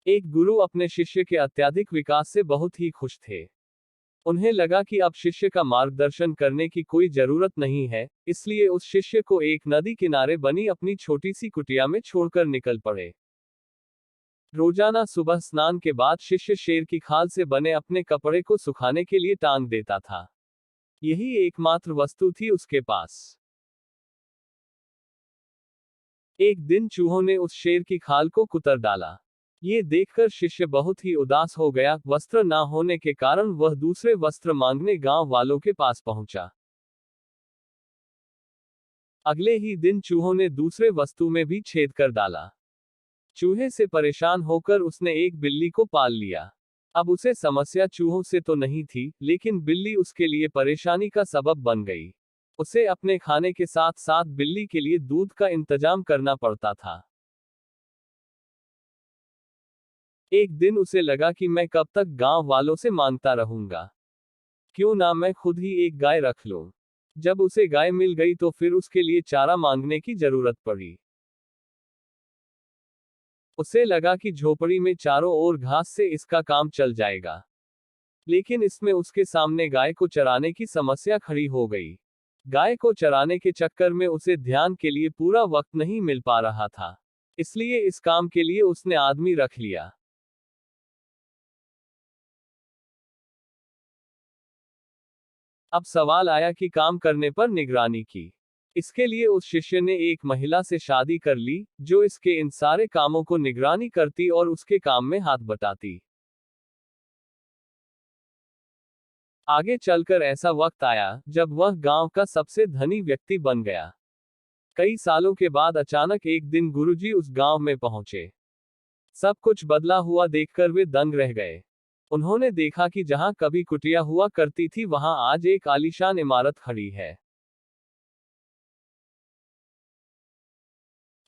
एक गुरु अपने शिष्य के अत्यधिक विकास से बहुत ही खुश थे। उन्हें लगा कि अब शिष्य का मार्गदर्शन करने की कोई जरूरत नहीं है, इसलिए उस शिष्य को एक नदी किनारे बनी अपनी छोटी सी कुटिया में छोड़कर निकल पड़े। रोजाना सुबह स्नान के बाद शिष्य शेर की खाल से बने अपने कपड़े को सुखाने के लिए टांग देता था। यही एकमात्र वस्तु थी उसके पास। एक दिन चूहों ने उस शेर की खाल को कुतर डाला। ये देखकर शिष्य बहुत ही उदास हो गया। वस्त्र ना होने के कारण वह दूसरे वस्त्र मांगने गांव वालों के पास पहुंचा। अगले ही दिन चूहों ने दूसरे वस्तु में भी छेद कर डाला। चूहे से परेशान होकर उसने एक बिल्ली को पाल लिया। अब उसे समस्या चूहों से तो नहीं थी, लेकिन बिल्ली उसके लिए परेशानी का सबब बन गई। उसे अपने खाने के साथ साथ बिल्ली के लिए दूध का इंतजाम करना पड़ता था। एक दिन उसे लगा कि मैं कब तक गांव वालों से मांगता रहूंगा, क्यों ना मैं खुद ही एक गाय रख लूं। जब उसे गाय मिल गई तो फिर उसके लिए चारा मांगने की जरूरत पड़ी। उसे लगा कि झोपड़ी में चारों ओर घास से इसका काम चल जाएगा, लेकिन इसमें उसके सामने गाय को चराने की समस्या खड़ी हो गई। गाय को चराने के चक्कर में उसे ध्यान के लिए पूरा वक्त नहीं मिल पा रहा था, इसलिए इस काम के लिए उसने आदमी रख लिया। अब सवाल आया कि काम करने पर निगरानी की। इसके लिए उस शिष्य ने एक महिला से शादी कर ली, जो इसके इन सारे कामों को निगरानी करती और उसके काम में हाथ बटाती। आगे चलकर ऐसा वक्त आया जब वह गांव का सबसे धनी व्यक्ति बन गया। कई सालों के बाद अचानक एक दिन गुरुजी उस गांव में पहुंचे। सब कुछ बदला हुआ देखकर वे दंग रह गए। उन्होंने देखा कि जहां कभी कुटिया हुआ करती थी वहां आज एक आलीशान इमारत खड़ी है।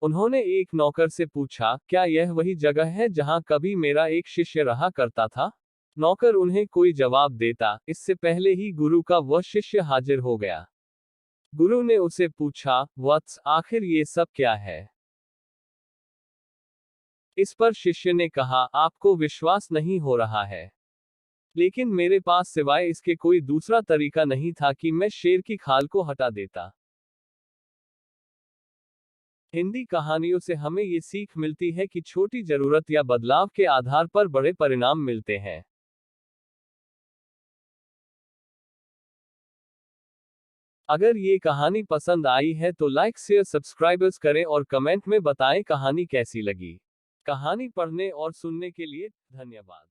उन्होंने एक नौकर से पूछा, क्या यह वही जगह है जहां कभी मेरा एक शिष्य रहा करता था? नौकर उन्हें कोई जवाब देता, इससे पहले ही गुरु का वह शिष्य हाजिर हो गया। गुरु ने उसे पूछा, वत्स, आखिर ये सब क्या है? इस पर शिष्य ने कहा, आपको विश्वास नहीं हो रहा है, लेकिन मेरे पास सिवाय इसके कोई दूसरा तरीका नहीं था कि मैं शेर की खाल को हटा देता। हिंदी कहानियों से हमें ये सीख मिलती है कि छोटी जरूरत या बदलाव के आधार पर बड़े परिणाम मिलते हैं। अगर ये कहानी पसंद आई है तो लाइक शेयर सब्सक्राइबर्स करें और कमेंट में बताएं कहानी कैसी लगी। कहानी पढ़ने और सुनने के लिए धन्यवाद।